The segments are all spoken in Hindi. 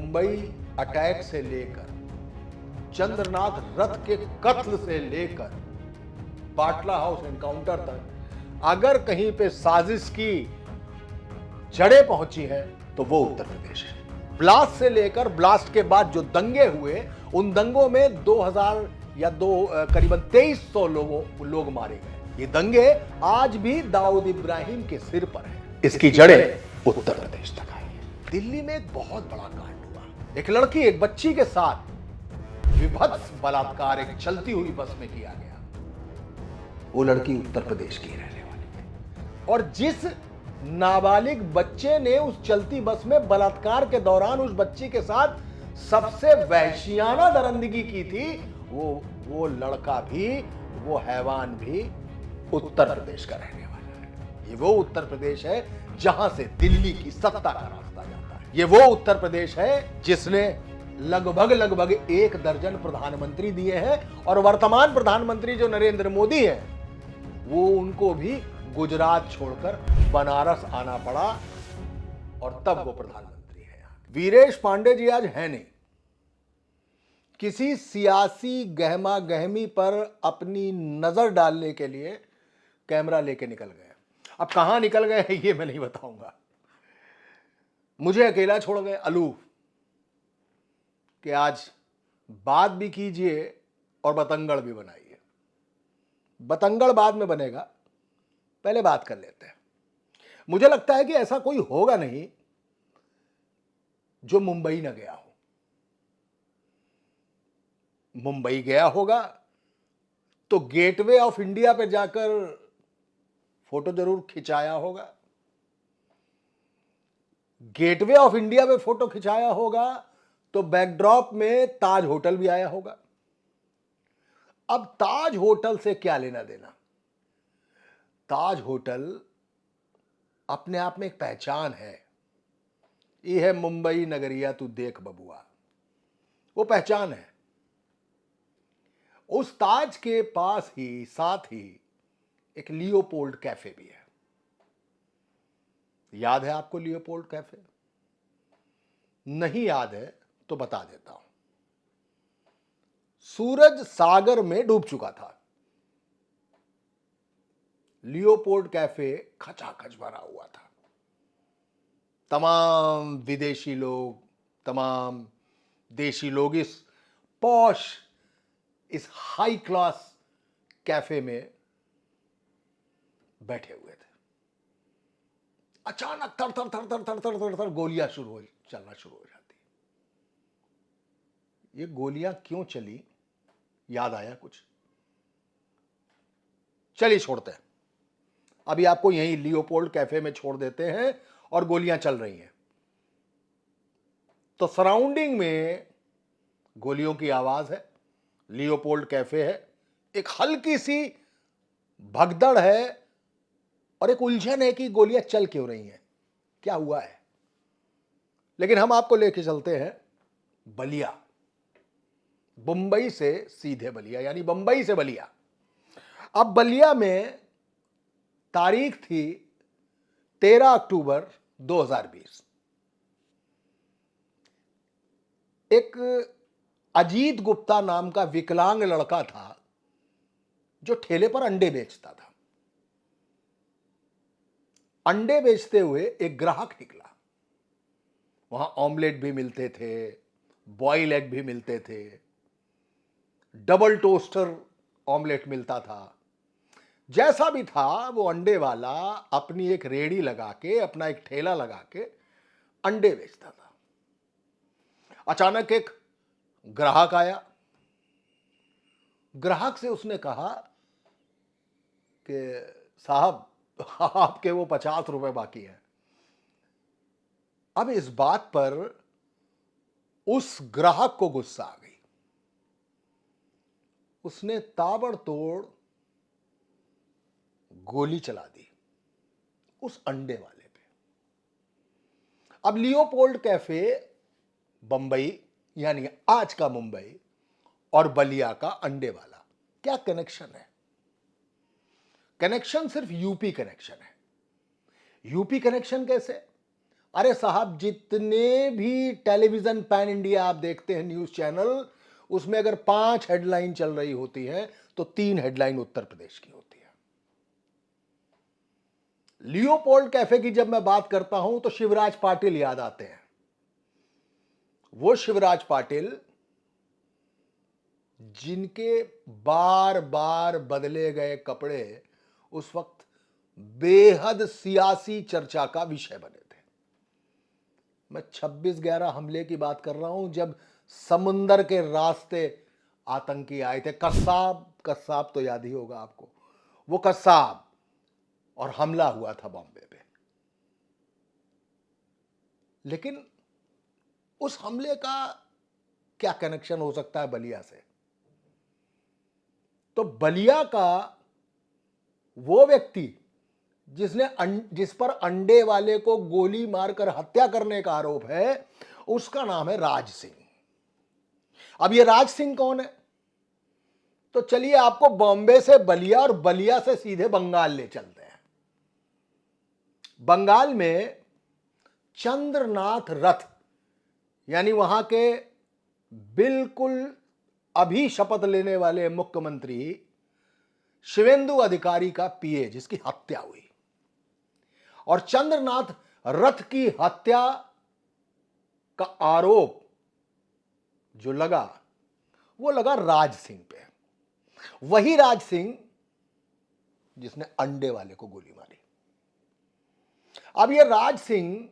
मुंबई अटैक से लेकर चंद्रनाथ रथ के कत्ल से लेकर बाटला हाउस एनकाउंटर तक अगर कहीं पे साजिश की जड़ें पहुंची हैं तो वो उत्तर प्रदेश है। ब्लास्ट से लेकर ब्लास्ट के बाद जो दंगे हुए, उन दंगों में 2000 या करीबन 2300 लोग मारे गए। ये दंगे आज भी दाऊद इब्राहिम के सिर पर है। इसकी जड़ें उत्तर प्रदेश तक आई है। दिल्ली में एक बहुत बड़ा कांड हुआ। एक लड़की, एक बच्ची के साथ विभत्स बलात्कार एक चलती हुई बस में किया गया। वो लड़की उत्तर प्रदेश की रहने वाली है और जिस नाबालिग बच्चे ने उस चलती बस में बलात्कार के दौरान उस बच्ची के साथ सबसे वहशियाना दरिंदगी की थी, वो लड़का भी, वो हैवान भी उत्तर प्रदेश का रहने वाला है। ये वो उत्तर प्रदेश है जहां से दिल्ली की सत्ता का रास्ता जाता है। ये वो उत्तर प्रदेश है जिसने लगभग 1 दर्जन प्रधानमंत्री दिए हैं और वर्तमान प्रधानमंत्री जो नरेंद्र मोदी है, वो उनको भी गुजरात छोड़कर बनारस आना पड़ा और तब वो प्रधानमंत्री है। वीरेश पांडे जी आज है नहीं। किसी सियासी गहमा गहमी पर अपनी नजर डालने के लिए कैमरा लेके निकल गए। अब कहां निकल गए हैं ये मैं नहीं बताऊंगा। मुझे अकेला छोड़ गए अलूफ कि आज बात भी कीजिए और बतंगड़ भी बनाइए। बतंगड़ बाद में बनेगा, पहले बात कर लेते हैं। मुझे लगता है कि ऐसा कोई होगा नहीं जो मुंबई न गया हो। मुंबई गया होगा तो गेटवे ऑफ इंडिया पे जाकर फोटो जरूर खिंचाया होगा। गेटवे ऑफ इंडिया पे फोटो खिंचाया होगा तो बैकड्रॉप में ताज होटल भी आया होगा। अब ताज होटल से क्या लेना देना? ताज होटल अपने आप में एक पहचान है। ये है मुंबई नगरिया तू देख बबुआ, वो पहचान है। उस ताज के पास ही, साथ ही एक लियोपोल्ड कैफे भी है। याद है आपको लियोपोल्ड कैफे? नहीं याद है तो बता देता हूं। सूरज सागर में डूब चुका था। लियोपोल्ड कैफे खचाखच भरा हुआ था। तमाम विदेशी लोग, तमाम देशी लोग इस पॉश, इस हाई क्लास कैफे में बैठे हुए थे। अचानक थर थर थर थर थर थर थर थर गोलियां चलना शुरू हो जाती। ये गोलियां क्यों चली, याद आया कुछ? चलिए छोड़ते हैं, अभी आपको यहीं लियोपोल्ड कैफे में छोड़ देते हैं और गोलियां चल रही हैं तो सराउंडिंग में गोलियों की आवाज है। लियोपोल्ड कैफे है, एक हल्की सी भगदड़ है और एक उलझन है कि गोलियां चल क्यों रही हैं, क्या हुआ है। लेकिन हम आपको लेके चलते हैं बलिया, मुंबई से सीधे बलिया, यानी बंबई से बलिया। अब बलिया में तारीख थी 13 अक्टूबर 2020। एक अजीत गुप्ता नाम का विकलांग लड़का था जो ठेले पर अंडे बेचता था। अंडे बेचते हुए एक ग्राहक निकला। वहां ऑमलेट भी मिलते थे, बॉयल एग भी मिलते थे, डबल टोस्टर ऑमलेट मिलता था। जैसा भी था, वो अंडे वाला अपनी एक रेड़ी लगा के, अपना एक ठेला लगा के अंडे बेचता था। अचानक एक ग्राहक आया। ग्राहक से उसने कहा कि साहब आपके वो 50 रुपए बाकी हैं। अब इस बात पर उस ग्राहक को गुस्सा आ गई। उसने ताबड़तोड़ गोली चला दी उस अंडे वाले पे। अब लियोपोल्ड कैफे बंबई, यानी आज का मुंबई, और बलिया का अंडे वाला क्या कनेक्शन है? कनेक्शन सिर्फ यूपी कनेक्शन है। यूपी कनेक्शन कैसे? अरे साहब, जितने भी टेलीविजन पैन इंडिया आप देखते हैं न्यूज चैनल, उसमें अगर 5 हेडलाइन चल रही होती है तो 3 हेडलाइन उत्तर प्रदेश की होती है। लियोपोल्ड कैफे की जब मैं बात करता हूं तो शिवराज पाटिल याद आते हैं। वो शिवराज पाटिल जिनके बार बार बदले गए कपड़े उस वक्त बेहद सियासी चर्चा का विषय बने थे। मैं 26/11 हमले की बात कर रहा हूं, जब समुंदर के रास्ते आतंकी आए थे। कस्साब कस्साब तो याद ही होगा आपको, वो कस्साब, और हमला हुआ था बॉम्बे पे। लेकिन उस हमले का क्या कनेक्शन हो सकता है बलिया से? तो बलिया का वो व्यक्ति जिस पर अंडे वाले को गोली मारकर हत्या करने का आरोप है, उसका नाम है राज सिंह। अब ये राज सिंह कौन है? तो चलिए आपको बॉम्बे से बलिया और बलिया से सीधे बंगाल ले चलते हैं। बंगाल में चंद्रनाथ रथ, यानी वहां के बिल्कुल अभी शपथ लेने वाले मुख्यमंत्री शिवेंदु अधिकारी का पीए, जिसकी हत्या हुई, और चंद्रनाथ रथ की हत्या का आरोप जो लगा, वो लगा राज सिंह पे। वही राज सिंह जिसने अंडे वाले को गोली मारी। अब ये राज सिंह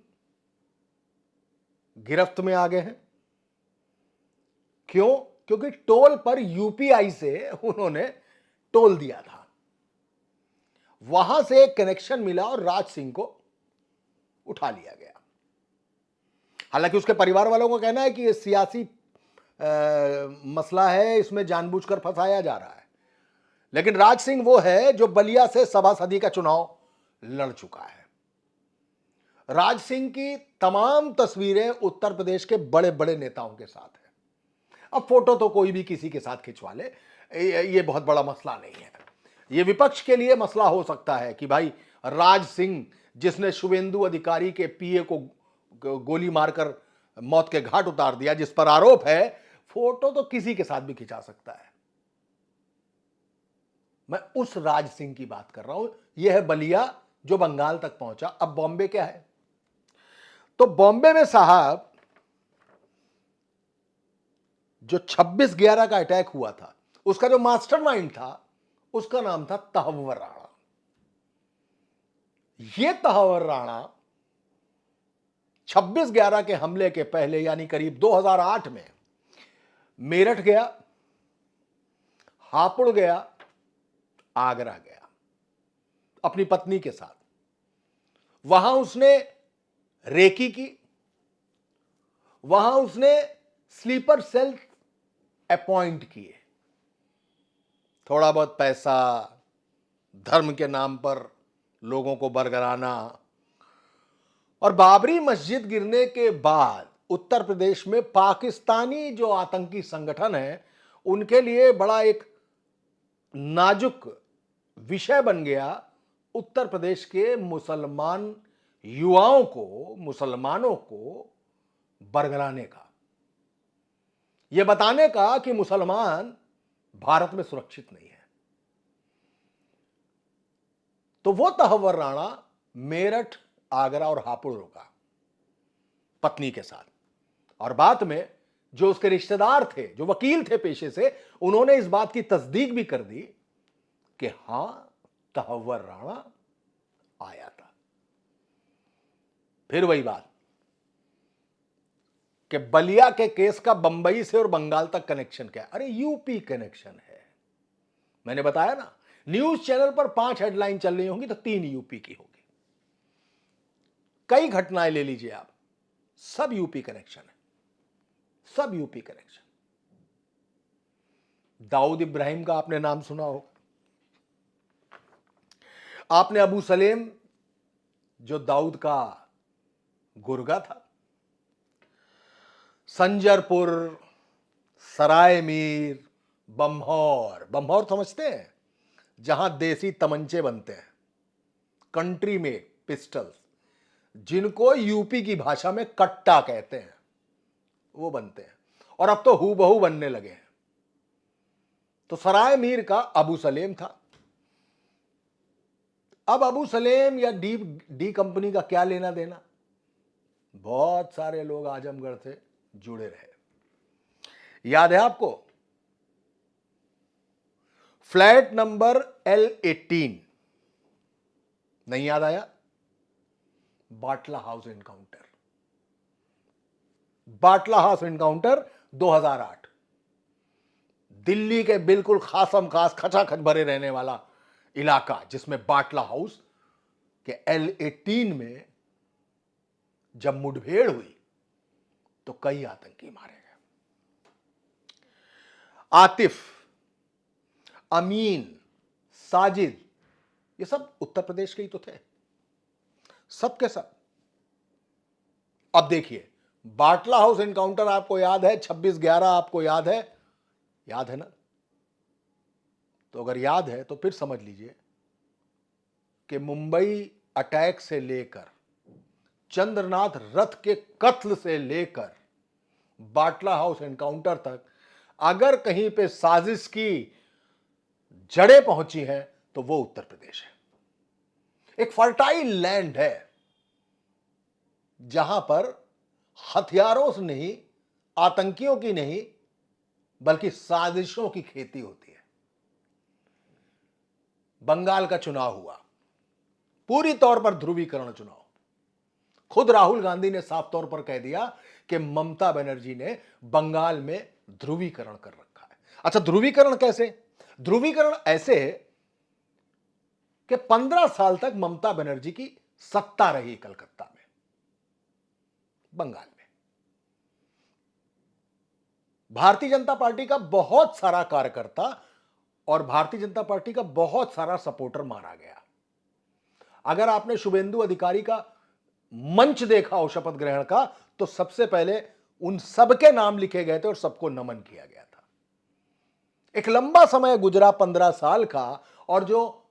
गिरफ्त में आ गए हैं। क्यों? क्योंकि टोल पर यूपीआई से उन्होंने टोल दिया था, वहां से एक कनेक्शन मिला और राज सिंह को उठा लिया गया। हालांकि उसके परिवार वालों का कहना है कि यह सियासी मसला है, इसमें जानबूझकर फंसाया जा रहा है। लेकिन राज सिंह वो है जो बलिया से सभासदी का चुनाव लड़ चुका है। राज सिंह की तमाम तस्वीरें उत्तर प्रदेश के बड़े बड़े नेताओं के साथ है। अब फोटो तो कोई भी किसी के साथ खिंचवा ले, ये बहुत बड़ा मसला नहीं है। ये विपक्ष के लिए मसला हो सकता है कि भाई राज सिंह, जिसने शुभेंदु अधिकारी के पीए को गोली मारकर मौत के घाट उतार दिया, जिस पर आरोप है, फोटो तो किसी के साथ भी खिंचा सकता है। मैं उस राज सिंह की बात कर रहा हूं। यह है बलिया जो बंगाल तक पहुंचा। अब बॉम्बे क्या है? तो बॉम्बे में साहब जो 26/11 का अटैक हुआ था, उसका जो मास्टरमाइंड था, उसका नाम था तहव्वुर राणा। यह तहव्वुर राणा 26/11 के हमले के पहले, यानी करीब 2008 में मेरठ गया, हापुड़ गया, आगरा गया अपनी पत्नी के साथ। वहां उसने रेकी की, वहां उसने स्लीपर सेल अपॉइंट किए। थोड़ा बहुत पैसा, धर्म के नाम पर लोगों को बरगलाना। और बाबरी मस्जिद गिरने के बाद उत्तर प्रदेश में पाकिस्तानी जो आतंकी संगठन है, उनके लिए बड़ा एक नाजुक विषय बन गया उत्तर प्रदेश के मुसलमान युवाओं को, मुसलमानों को बरगलाने का, यह बताने का कि मुसलमान भारत में सुरक्षित नहीं है। तो वो तहव्वुर राणा मेरठ, आगरा और हापुड़ रुका पत्नी के साथ। और बाद में जो उसके रिश्तेदार थे, जो वकील थे पेशे से, उन्होंने इस बात की तस्दीक भी कर दी कि हां, तहव्वुर राणा आया था। फिर वही बात कि बलिया के केस का बंबई से और बंगाल तक कनेक्शन क्या है? अरे यूपी कनेक्शन है। मैंने बताया ना, न्यूज चैनल पर 5 हेडलाइन चल रही होंगी तो 3 यूपी की होगी। कई घटनाएं ले लीजिए आप, सब यूपी कनेक्शन है, सब यूपी कनेक्शन। दाऊद इब्राहिम का आपने नाम सुना हो, आपने अबू सलेम जो दाऊद का गुर्गा था, संजरपुर, सराय मीर, बम्हौर। बम्हौर समझते हैं? जहां देसी तमंचे बनते हैं, कंट्री में पिस्टल्स, जिनको यूपी की भाषा में कट्टा कहते हैं, वो बनते हैं। और अब तो हूबहू बनने लगे हैं। तो सराय मीर का अबू सलेम था। अब अबू सलेम या डी कंपनी का क्या लेना देना। बहुत सारे लोग आजमगढ़ से जुड़े रहे। याद है आपको फ्लैट नंबर L18? नहीं याद आया? बाटला हाउस एनकाउंटर। बाटला हाउस एनकाउंटर 2008, दिल्ली के बिल्कुल खासम खास खचाखच भरे रहने वाला इलाका, जिसमें बाटला हाउस के L18 में जब मुठभेड़ हुई तो कई आतंकी मारे गए। आतिफ, अमीन, साजिद, ये सब उत्तर प्रदेश के ही तो थे, सब के सब। अब देखिए, बाटला हाउस एनकाउंटर आपको याद है, 26/11 आपको याद है? याद है ना? तो अगर याद है तो फिर समझ लीजिए कि मुंबई अटैक से लेकर चंद्रनाथ रथ के कत्ल से लेकर बाटला हाउस एनकाउंटर तक अगर कहीं पे साजिश की जड़ें पहुंची हैं तो वो उत्तर प्रदेश है। एक फर्टाइल लैंड है जहां पर हथियारों से नहीं, आतंकियों की नहीं, बल्कि साजिशों की खेती होती है। बंगाल का चुनाव हुआ, पूरी तौर पर ध्रुवीकरण चुनाव। खुद राहुल गांधी ने साफ तौर पर कह दिया कि ममता बनर्जी ने बंगाल में ध्रुवीकरण कर रखा है। अच्छा, ध्रुवीकरण कैसे? ध्रुवीकरण ऐसे है कि 15 साल तक ममता बनर्जी की सत्ता रही कलकत्ता में, बंगाल में। भारतीय जनता पार्टी का बहुत सारा कार्यकर्ता और भारतीय जनता पार्टी का बहुत सारा सपोर्टर मारा गया। अगर आपने शुभेंदु अधिकारी का मंच देखा हो शपथ ग्रहण का, तो सबसे पहले उन सबके नाम लिखे गए थे और सबको नमन किया गया था। एक लंबा समय गुजरा, 15 साल का, और जो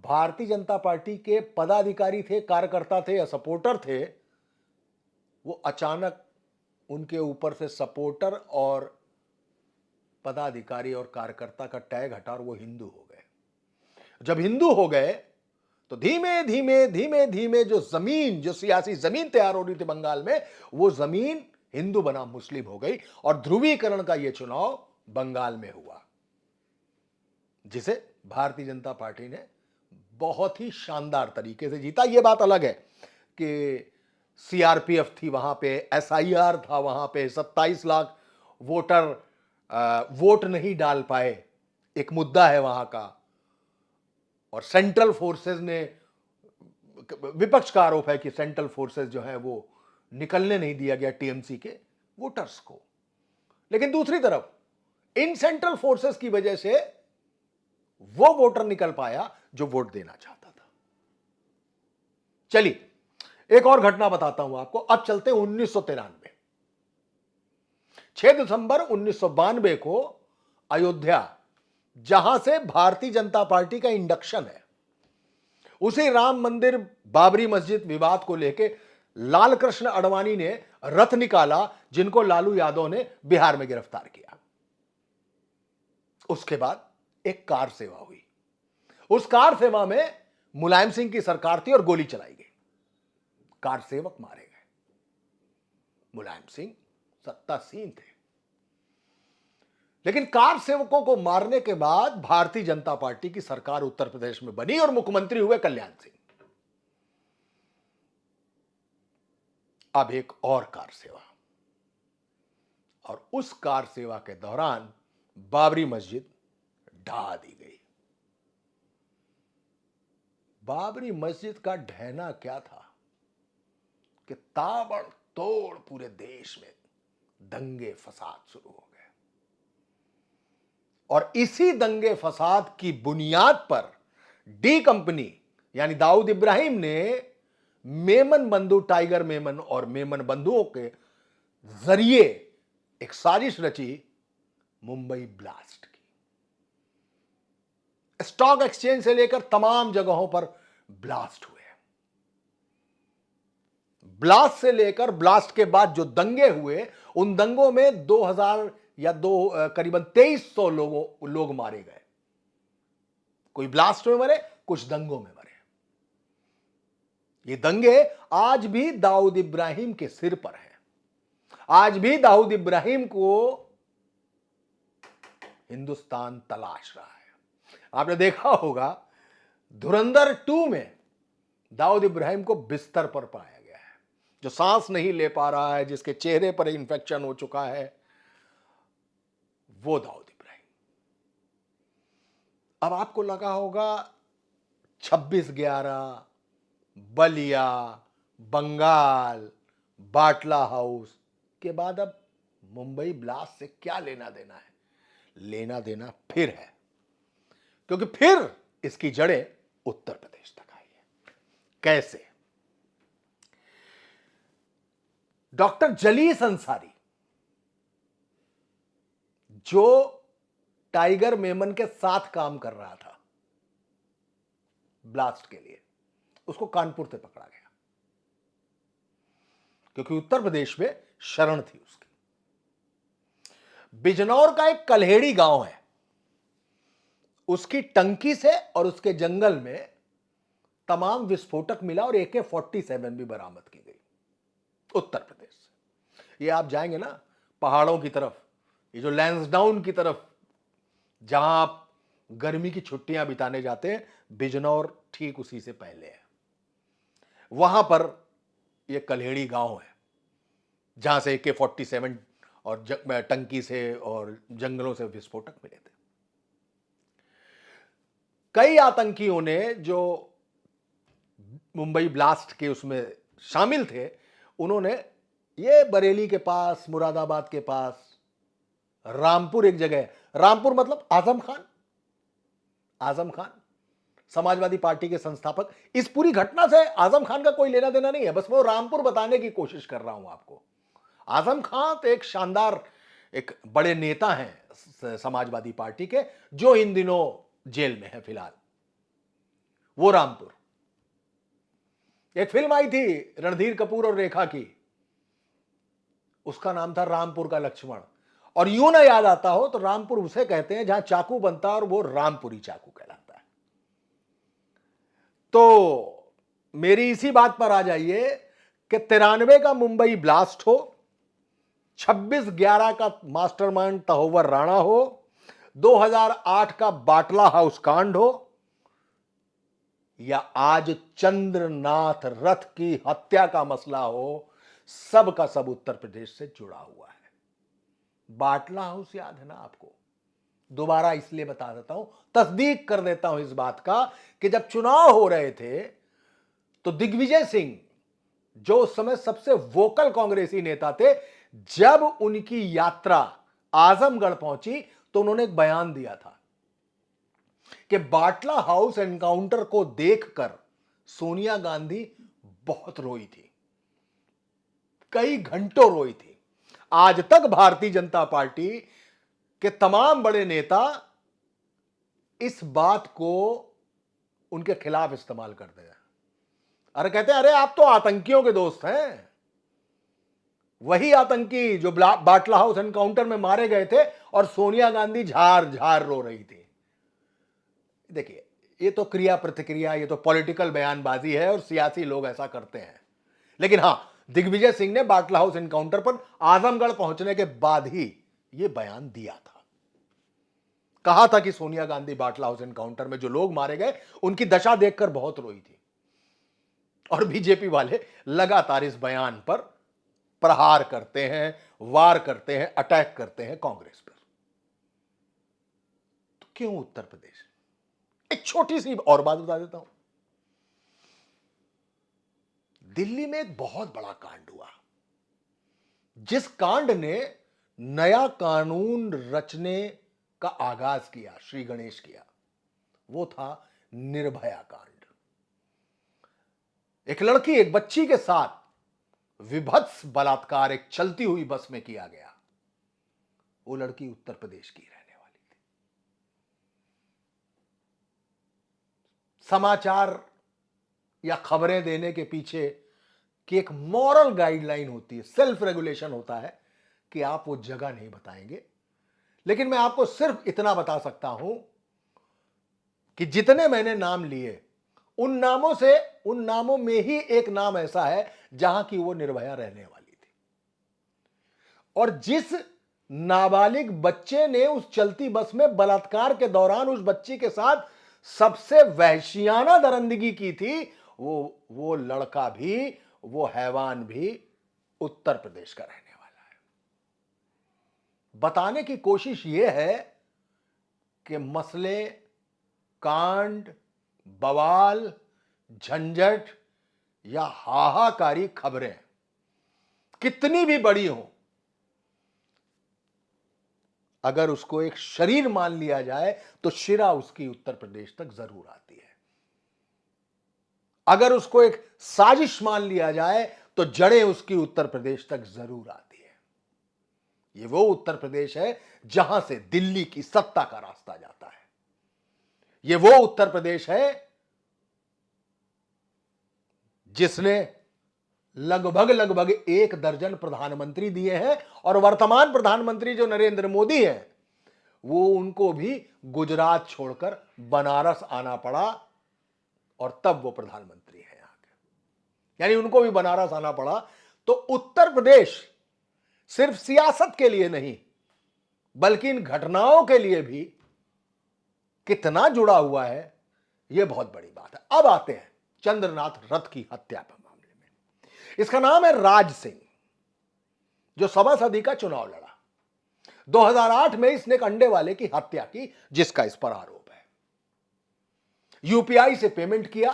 भारतीय जनता पार्टी के पदाधिकारी थे, कार्यकर्ता थे या सपोर्टर थे, वो अचानक उनके ऊपर से सपोर्टर और पदाधिकारी और कार्यकर्ता का टैग हटा और वो हिंदू हो गए। जब हिंदू हो गए तो धीमे धीमे धीमे धीमे जो सियासी जमीन तैयार हो रही थी बंगाल में, वो जमीन हिंदू बना मुस्लिम हो गई और ध्रुवीकरण का ये चुनाव बंगाल में हुआ, जिसे भारतीय जनता पार्टी ने बहुत ही शानदार तरीके से जीता। ये बात अलग है कि सीआरपीएफ थी वहां पे, एसआईआर था वहां पे, 27 लाख वोटर वोट नहीं डाल पाए, एक मुद्दा है वहां का। और सेंट्रल फोर्सेस ने, विपक्ष का आरोप है कि सेंट्रल फोर्सेस जो है वो निकलने नहीं दिया गया टीएमसी के वोटर्स को। लेकिन दूसरी तरफ इन सेंट्रल फोर्सेस की वजह से वो वोटर निकल पाया जो वोट देना चाहता था। चलिए एक और घटना बताता हूं आपको। अब चलते 1993। 6 दिसंबर 1992 को अयोध्या, जहां से भारतीय जनता पार्टी का इंडक्शन है, उसी राम मंदिर बाबरी मस्जिद विवाद को लेकर लाल कृष्ण आडवाणी ने रथ निकाला, जिनको लालू यादव ने बिहार में गिरफ्तार किया। उसके बाद एक कार सेवा हुई। उस कार सेवा में मुलायम सिंह की सरकार थी और गोली चलाई गई, कार सेवक मारे गए। मुलायम सिंह सत्तासीन थे। लेकिन कार सेवकों को मारने के बाद भारतीय जनता पार्टी की सरकार उत्तर प्रदेश में बनी और मुख्यमंत्री हुए कल्याण सिंह। अब एक और कार सेवा, और उस कार सेवा के दौरान बाबरी मस्जिद ढहा दी गई। बाबरी मस्जिद का ढहना क्या था कि ताबड़तोड़ पूरे देश में दंगे फसाद शुरू हो गए, और इसी दंगे फसाद की बुनियाद पर डी कंपनी यानी दाऊद इब्राहिम ने मेमन बंधु, टाइगर मेमन और मेमन बंधुओं के जरिए एक साजिश रची, मुंबई ब्लास्ट की। स्टॉक एक्सचेंज से लेकर तमाम जगहों पर ब्लास्ट हुए। ब्लास्ट से लेकर ब्लास्ट के बाद जो दंगे हुए, उन दंगों में 2000 या करीबन 2300 लोग मारे गए। कोई ब्लास्ट में मरे, कुछ दंगों में मरे। ये दंगे आज भी दाऊद इब्राहिम के सिर पर हैं। आज भी दाऊद इब्राहिम को हिंदुस्तान तलाश रहा है। आपने देखा होगा धुरंधर 2 में दाऊद इब्राहिम को बिस्तर पर पाया गया है, जो सांस नहीं ले पा रहा है, जिसके चेहरे पर इंफेक्शन हो चुका है, वो दाऊद इब्राहिम। अब आपको लगा होगा 26/11, बलिया, बंगाल, बाटला हाउस के बाद अब मुंबई ब्लास्ट से क्या लेना देना है? लेना देना फिर है, क्योंकि फिर इसकी जड़ें उत्तर प्रदेश तक आई है। कैसे? डॉक्टर जलीस अंसारी, जो टाइगर मेमन के साथ काम कर रहा था ब्लास्ट के लिए, उसको कानपुर से पकड़ा गया, क्योंकि उत्तर प्रदेश में शरण थी उसकी। बिजनौर का एक कल्हेड़ी गांव है, उसकी टंकी से और उसके जंगल में तमाम विस्फोटक मिला और AK-47 भी बरामद की गई उत्तर प्रदेश से। ये आप जाएंगे ना पहाड़ों की तरफ, ये जो लैंसडाउन की तरफ, जहां आप गर्मी की छुट्टियां बिताने जाते हैं, बिजनौर ठीक उसी से पहले है। वहां पर यह कल्हेड़ी गांव है, जहां से AK-47 और टंकी से और जंगलों से विस्फोटक मिले थे। कई आतंकियों ने जो मुंबई ब्लास्ट के उसमें शामिल थे, उन्होंने ये बरेली के पास, मुरादाबाद के पास, रामपुर एक जगह, रामपुर मतलब आजम खान समाजवादी पार्टी के संस्थापक। इस पूरी घटना से आजम खान का कोई लेना देना नहीं है, बस मैं रामपुर बताने की कोशिश कर रहा हूं आपको। आजम खान तो एक शानदार, एक बड़े नेता हैं समाजवादी पार्टी के, जो इन दिनों जेल में है फिलहाल। वो रामपुर, एक फिल्म आई थी रणधीर कपूर और रेखा की, उसका नाम था रामपुर का लक्ष्मण। और यूं ना याद आता हो तो रामपुर उसे कहते हैं जहां चाकू बनता है, और वो रामपुरी चाकू कहलाता है। तो मेरी इसी बात पर आ जाइए कि 93 का मुंबई ब्लास्ट हो, 26/11 का मास्टरमाइंड तहोवर राणा हो, 2008 का बाटला हाउस कांड हो, या आज चंद्रनाथ रथ की हत्या का मसला हो, सब का सब उत्तर प्रदेश से जुड़ा हुआ है। बाटला हाउस याद है ना आपको? दोबारा इसलिए बता देता हूं, तस्दीक कर देता हूं इस बात का, कि जब चुनाव हो रहे थे तो दिग्विजय सिंह, जो उस समय सबसे वोकल कांग्रेसी नेता थे, जब उनकी यात्रा आजमगढ़ पहुंची तो उन्होंने एक बयान दिया था कि बाटला हाउस एनकाउंटर को देखकर सोनिया गांधी बहुत रोई थी, कई घंटों रोई थी। आज तक भारतीय जनता पार्टी के तमाम बड़े नेता इस बात को उनके खिलाफ इस्तेमाल करते हैं। अरे कहते हैं, अरे आप तो आतंकियों के दोस्त हैं। वही आतंकी जो बाटला हाउस एनकाउंटर में मारे गए थे और सोनिया गांधी झार झार रो रही थी। देखिए, ये तो क्रिया प्रतिक्रिया, ये तो पॉलिटिकल बयानबाजी है और सियासी लोग ऐसा करते हैं। लेकिन हां, दिग्विजय सिंह ने बाटला हाउस एनकाउंटर पर आजमगढ़ पहुंचने के बाद ही यह बयान दिया था। कहा था कि सोनिया गांधी बाटला हाउस एनकाउंटर में जो लोग मारे गए, उनकी दशा देखकर बहुत रोई थी। और बीजेपी वाले लगातार इस बयान पर प्रहार करते हैं, वार करते हैं, अटैक करते हैं कांग्रेस पर। तो क्यों उत्तर प्रदेश? एक छोटी सी और बात बता देता हूं। दिल्ली में एक बहुत बड़ा कांड हुआ, जिस कांड ने नया कानून रचने का आगाज किया, श्री गणेश किया, वो था निर्भया कांड। एक लड़की, एक बच्ची के साथ विभत्स बलात्कार एक चलती हुई बस में किया गया। वो लड़की उत्तर प्रदेश की रहने वाली थी। समाचार या खबरें देने के पीछे कि एक मॉरल गाइडलाइन होती है, सेल्फ रेगुलेशन होता है कि आप वो जगह नहीं बताएंगे। लेकिन मैं आपको सिर्फ इतना बता सकता हूं कि जितने मैंने नाम लिए, उन नामों में ही एक नाम ऐसा है जहां की वो निर्भया रहने वाली थी। और जिस नाबालिग बच्चे ने उस चलती बस में बलात्कार के दौरान उस बच्ची के साथ सबसे वहशियाना दरिंदगी की थी, वो लड़का भी, वो हैवान भी उत्तर प्रदेश का रहने वाला है। बताने की कोशिश यह है कि मसले, कांड, बवाल, झंझट या हाहाकारी खबरें कितनी भी बड़ी हो, अगर उसको एक शरीर मान लिया जाए तो शिरा उसकी उत्तर प्रदेश तक जरूर आती है। अगर उसको एक साजिश मान लिया जाए तो जड़ें उसकी उत्तर प्रदेश तक जरूर आती है। ये वो उत्तर प्रदेश है जहां से दिल्ली की सत्ता का रास्ता जाता है। ये वो उत्तर प्रदेश है जिसने लगभग 1 दर्जन प्रधानमंत्री दिए हैं, और वर्तमान प्रधानमंत्री जो नरेंद्र मोदी हैं, वो उनको भी गुजरात छोड़कर बनारस आना पड़ा और तब वो प्रधानमंत्री हैं यहां के। यानी उनको भी बनारस आना पड़ा। तो उत्तर प्रदेश सिर्फ सियासत के लिए नहीं, बल्कि इन घटनाओं के लिए भी कितना जुड़ा हुआ है, यह बहुत बड़ी बात है। अब आते हैं चंद्रनाथ रथ की हत्या पर मामले में। इसका नाम है राज सिंह, जो सभासदी का चुनाव लड़ा। 2008 में इसने एक अंडे वाले की हत्या की, जिसका इस पर आरोप है। यूपीआई से पेमेंट किया।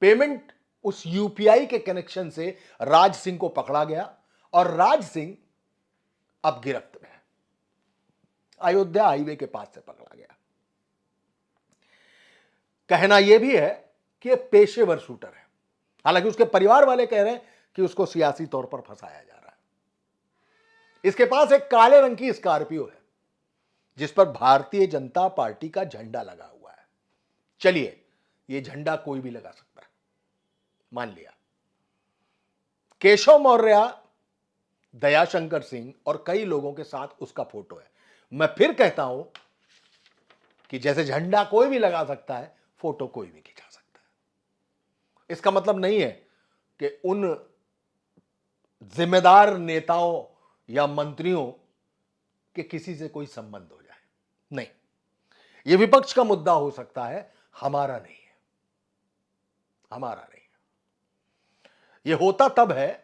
पेमेंट उस यूपीआई के कनेक्शन से राज सिंह को पकड़ा गया और राज सिंह अब गिरफ्त में है। अयोध्या हाईवे के पास से पकड़ा गया। कहना यह भी है कि यह पेशेवर शूटर है। हालांकि उसके परिवार वाले कह रहे हैं कि उसको सियासी तौर पर फंसाया जा रहा है। इसके पास एक काले रंग की स्कॉर्पियो है जिस पर भारतीय जनता पार्टी का झंडा लगा हुआ है। चलिए, यह झंडा कोई भी लगा सकता है, मान लिया। केशव मौर्य, दयाशंकर सिंह और कई लोगों के साथ उसका फोटो है। मैं फिर कहता हूं कि जैसे झंडा कोई भी लगा सकता है, फोटो कोई भी खिंचा सकता है। इसका मतलब नहीं है कि उन जिम्मेदार नेताओं या मंत्रियों के किसी से कोई संबंध हो जाए, नहीं। यह विपक्ष का मुद्दा हो सकता है, हमारा नहीं है, हमारा नहीं है। यह होता तब है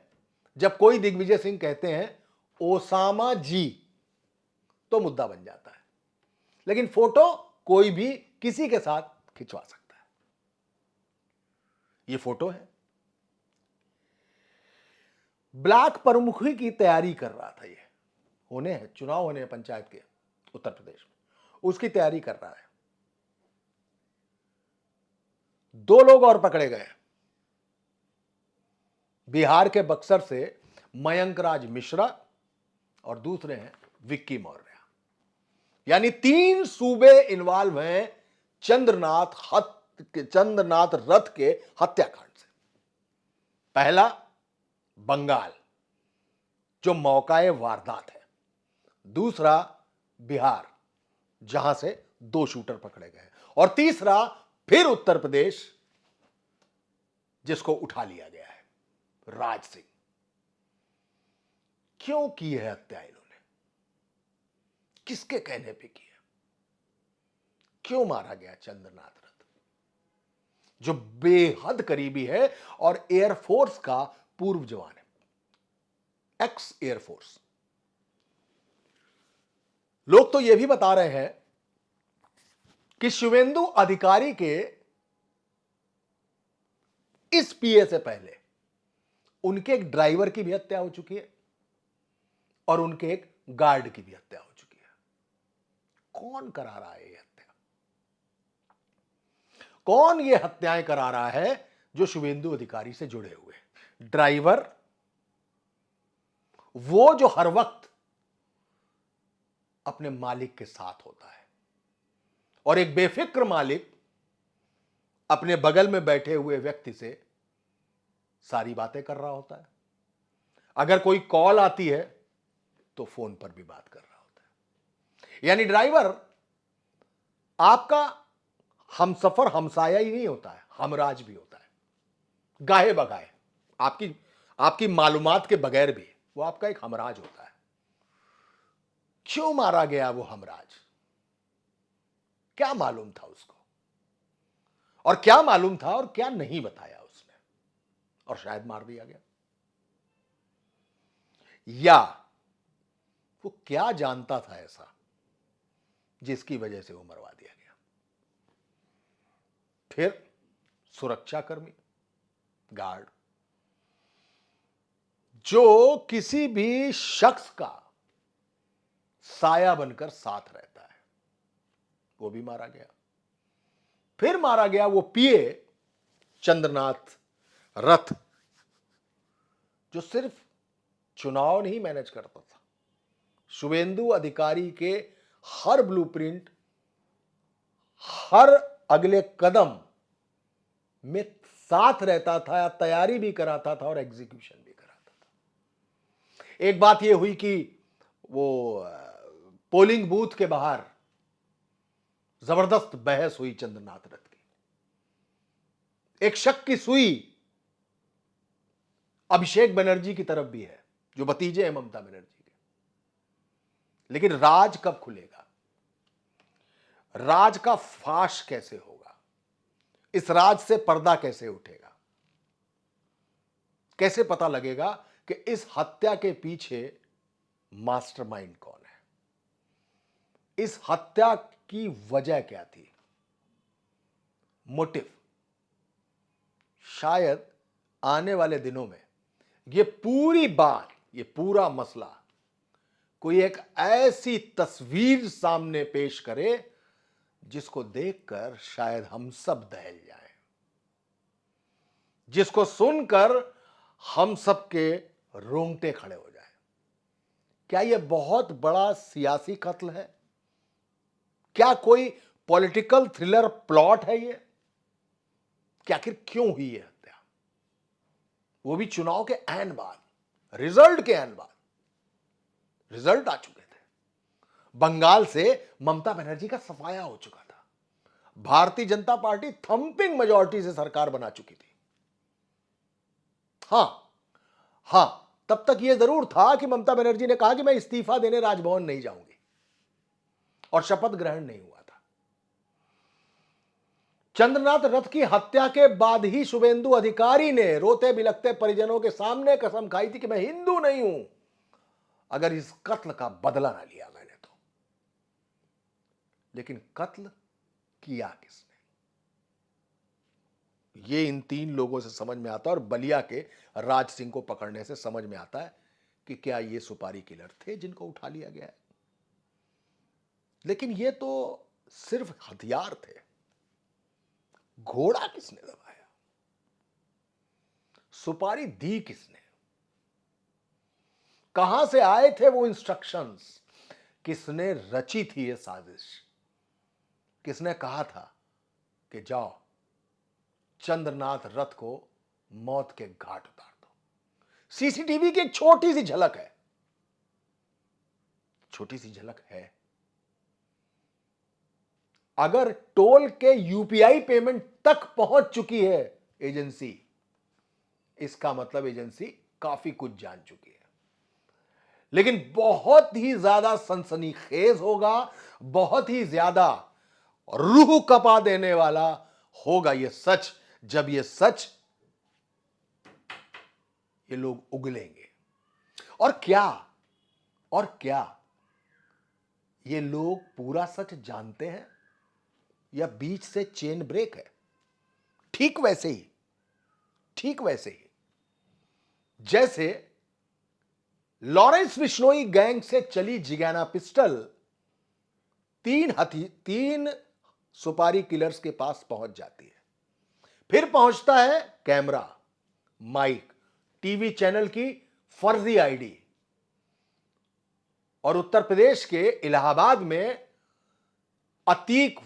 जब कोई दिग्विजय सिंह कहते हैं ओसामा जी, तो मुद्दा बन जाता है। लेकिन फोटो कोई भी किसी के साथ खिंचवा सकता है। यह फोटो है। ब्लॉक प्रमुखी की तैयारी कर रहा था। ये होने हैं, चुनाव होने हैं पंचायत के उत्तर प्रदेश में, उसकी तैयारी कर रहा है। 2 लोग और पकड़े गए। बिहार के बक्सर से मयंक राज मिश्रा और दूसरे हैं विक्की मौर्य। यानी 3 सूबे इन्वॉल्व हैं चंद्रनाथ रथ के हत्याकांड से। पहला बंगाल, जो मौकाए वारदात है। दूसरा बिहार, जहां से 2 शूटर पकड़े गए। और तीसरा फिर उत्तर प्रदेश, जिसको उठा लिया गया है, राज सिंह। क्यों की है हत्या इन्होंने? किसके कहने पे की है? क्यों मारा गया चंद्रनाथ रथ, जो बेहद करीबी है और एयरफोर्स का पूर्व जवान है, एक्स एयरफोर्स। लोग तो यह भी बता रहे हैं कि शुवेंदु अधिकारी के इस पीए से पहले उनके एक ड्राइवर की भी हत्या हो चुकी है और उनके एक गार्ड की भी हत्या हो चुकी है। कौन करा रहा है ये हत्या? कौन ये हत्याएं करा रहा है जो शुवेंदु अधिकारी से जुड़े हुए? ड्राइवर, वो जो हर वक्त अपने मालिक के साथ होता है, और एक बेफिक्र मालिक अपने बगल में बैठे हुए व्यक्ति से सारी बातें कर रहा होता है। अगर कोई कॉल आती है तो फोन पर भी बात कर रहा होता है। यानी ड्राइवर आपका हमसफर हमसाया ही नहीं होता है, हमराज भी होता है। गाहे बगाए आपकी आपकी मालूमात के बगैर भी वो आपका एक हमराज होता है। क्यों मारा गया वो हमराज? क्या मालूम था उसको, और क्या मालूम था और क्या नहीं बताया उसने, और शायद मार दिया गया। या वो क्या जानता था ऐसा जिसकी वजह से वो मरवा दिया गया? फिर सुरक्षाकर्मी, गार्ड, जो किसी भी शख्स का साया बनकर साथ रहता है, वो भी मारा गया। फिर मारा गया वो पीए चंद्रनाथ रथ, जो सिर्फ चुनाव नहीं मैनेज करता था, शुभेंदु अधिकारी के हर ब्लूप्रिंट, हर अगले कदम में साथ रहता था, तैयारी भी कराता था और एग्जीक्यूशन भी कराता था। एक बात यह हुई कि वो पोलिंग बूथ के बाहर जबरदस्त बहस हुई चंद्रनाथ रथ की। एक शक की सुई अभिषेक बनर्जी की तरफ भी है, जो भतीजे हैं ममता बनर्जी के। लेकिन राज कब खुलेगा? राज का फाश कैसे होगा? इस राज से पर्दा कैसे उठेगा? कैसे पता लगेगा कि इस हत्या के पीछे मास्टरमाइंड कौन है? इस हत्या की वजह क्या थी? मोटिव। शायद आने वाले दिनों में ये पूरी बात, ये पूरा मसला कोई एक ऐसी तस्वीर सामने पेश करे जिसको देखकर शायद हम सब दहल जाएं, जिसको सुनकर हम सब के रोंगटे खड़े हो जाएं। क्या यह बहुत बड़ा सियासी कत्ल है? क्या कोई पॉलिटिकल थ्रिलर प्लॉट है ये? कि आखिर क्यों हुई है हत्या? वो भी चुनाव के ऐन बाद, रिजल्ट के ऐन बाद। रिजल्ट आ चुके थे, बंगाल से ममता बनर्जी का सफाया हो चुका था, Bharatiya Janata party thumping majority से सरकार बना चुकी थी। हां, तब तक यह जरूर था कि ममता बनर्जी ने कहा कि मैं इस्तीफा देने राजभवन नहीं जाऊंगी, और शपथ ग्रहण नहीं हुआ था। चंद्रनाथ रथ की हत्या के बाद ही शुभेंदु अधिकारी ने रोते बिलखते परिजनों के सामने कसम खाई थी कि मैं हिंदू नहीं हूं अगर इस कत्ल का बदला ना लिया मैंने तो। लेकिन कत्ल किया किसने? ये इन तीन लोगों से समझ में आता है, और बलिया के राज सिंह को पकड़ने से समझ में आता है कि क्या ये सुपारी किलर थे जिनको उठा लिया गया है। लेकिन ये तो सिर्फ हथियार थे, घोड़ा किसने दबाया? सुपारी दी किसने? कहां से आए थे वो इंस्ट्रक्शंस? किसने रची थी ये साजिश? किसने कहा था कि जाओ चंद्रनाथ रथ को मौत के घाट उतार दो? सीसीटीवी की एक छोटी सी झलक है, छोटी सी झलक है। अगर टोल के यूपीआई पेमेंट तक पहुंच चुकी है एजेंसी, इसका मतलब एजेंसी काफी कुछ जान चुकी है। लेकिन बहुत ही ज्यादा सनसनीखेज होगा, बहुत ही ज्यादा रूह कपा देने वाला होगा ये सच, जब ये सच ये लोग उगलेंगे। और क्या ये लोग पूरा सच जानते हैं या बीच से चेन ब्रेक है? ठीक वैसे ही जैसे लॉरेंस बिश्नोई गैंग से चली जिगाना पिस्टल तीन सुपारी किलर्स के पास पहुंच जाती है। फिर पहुंचता है कैमरा, माइक, टीवी चैनल की फर्जी आईडी, और उत्तर प्रदेश के इलाहाबाद में अतीक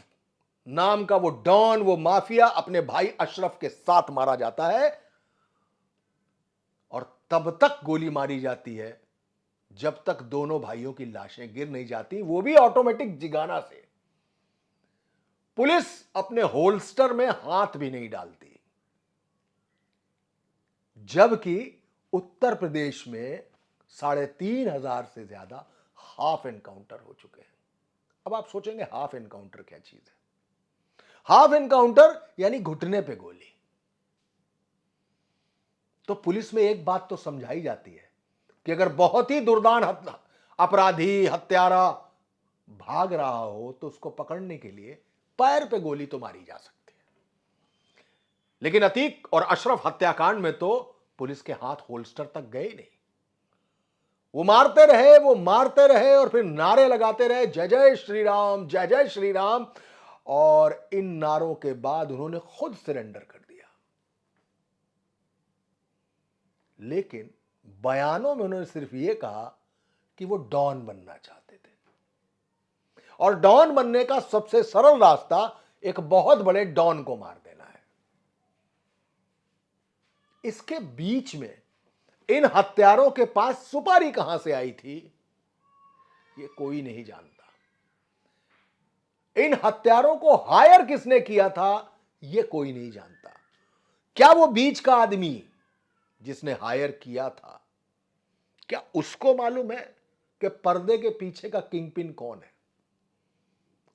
नाम का वो डॉन, वो माफिया अपने भाई अशरफ के साथ मारा जाता है। तब तक गोली मारी जाती है जब तक दोनों भाइयों की लाशें गिर नहीं जाती, वो भी ऑटोमेटिक जिगाना से। पुलिस अपने होल्स्टर में हाथ भी नहीं डालती। जबकि उत्तर प्रदेश में 3,500 से ज्यादा हाफ एनकाउंटर हो चुके हैं। अब आप सोचेंगे हाफ एनकाउंटर क्या चीज है? हाफ एनकाउंटर यानी घुटने पे गोली। तो पुलिस में एक बात तो समझाई जाती है कि अगर बहुत ही दुर्दान अपराधी, हत्यारा भाग रहा हो तो उसको पकड़ने के लिए पैर पे गोली तो मारी जा सकती है। लेकिन अतीक और अशरफ हत्याकांड में तो पुलिस के हाथ होल्स्टर तक गए नहीं। वो मारते रहे और फिर नारे लगाते रहे, जय जय श्री राम, जय जय श्री राम। और इन नारों के बाद उन्होंने खुद सरेंडर कर दिया। लेकिन बयानों में उन्होंने सिर्फ यह कहा कि वो डॉन बनना चाहते थे, और डॉन बनने का सबसे सरल रास्ता एक बहुत बड़े डॉन को मार देना है। इसके बीच में इन हत्यारों के पास सुपारी कहां से आई थी, ये कोई नहीं जानता। इन हत्यारों को हायर किसने किया था, ये कोई नहीं जानता। क्या वो बीच का आदमी जिसने हायर किया था, क्या उसको मालूम है कि पर्दे के पीछे का किंगपिन कौन है?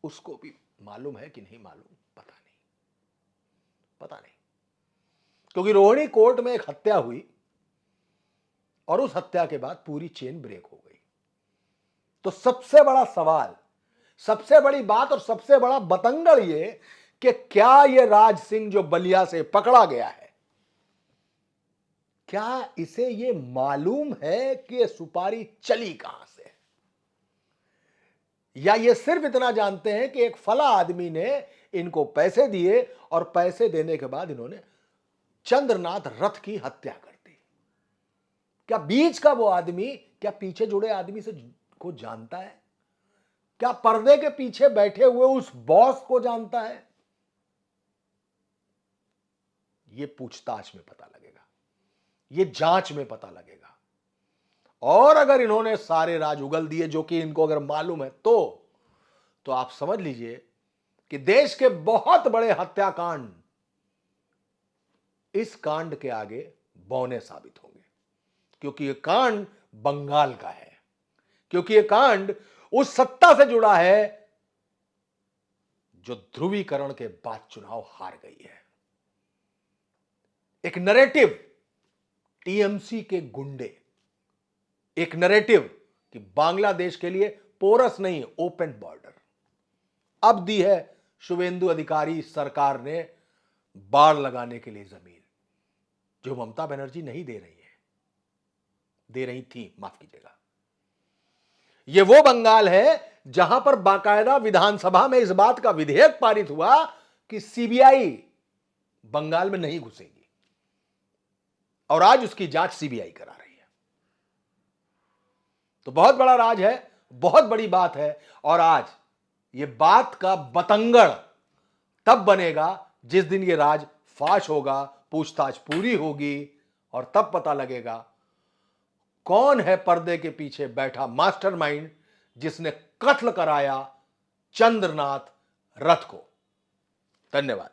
उसको भी मालूम है कि नहीं मालूम, पता नहीं। क्योंकि रोहिणी कोर्ट में एक हत्या हुई और उस हत्या के बाद पूरी चेन ब्रेक हो गई। तो सबसे बड़ा सवाल, सबसे बड़ी बात और सबसे बड़ा बतंगड़ ये कि क्या ये राज सिंह जो बलिया से पकड़ा गया है, क्या इसे ये मालूम है कि ये सुपारी चली कहां से, या ये सिर्फ इतना जानते हैं कि एक फला आदमी ने इनको पैसे दिए और पैसे देने के बाद इन्होंने चंद्रनाथ रथ की हत्या कर दी? क्या बीच का वो आदमी, क्या पीछे जुड़े आदमी से को जानता है? क्या पर्दे के पीछे बैठे हुए उस बॉस को जानता है? ये पूछताछ में पता लगेगा, ये जांच में पता लगेगा। और अगर इन्होंने सारे राज उगल दिए जो कि इनको अगर मालूम है तो आप समझ लीजिए कि देश के बहुत बड़े हत्याकांड इस कांड के आगे बौने साबित होंगे। क्योंकि यह कांड बंगाल का है, क्योंकि यह कांड उस सत्ता से जुड़ा है जो ध्रुवीकरण के बाद चुनाव हार गई है। एक नैरेटिव, टीएमसी के गुंडे, एक नैरेटिव कि बांग्लादेश के लिए पोरस नहीं ओपन बॉर्डर। अब दी है शुभेंदु अधिकारी सरकार ने बाड़ लगाने के लिए जमीन, जो ममता बनर्जी नहीं दे रही है, दे रही थी, माफ कीजिएगा। यह वो बंगाल है जहां पर बाकायदा विधानसभा में इस बात का विधेयक पारित हुआ कि सीबीआई बंगाल में नहीं घुसेगी, और आज उसकी जांच सीबीआई करा रही है। तो बहुत बड़ा राज है, बहुत बड़ी बात है। और आज ये बात का बतंगड़ तब बनेगा जिस दिन ये राज फाश होगा, पूछताछ पूरी होगी, और तब पता लगेगा कौन है पर्दे के पीछे बैठा मास्टरमाइंड जिसने कत्ल कराया चंद्रनाथ रथ को। धन्यवाद।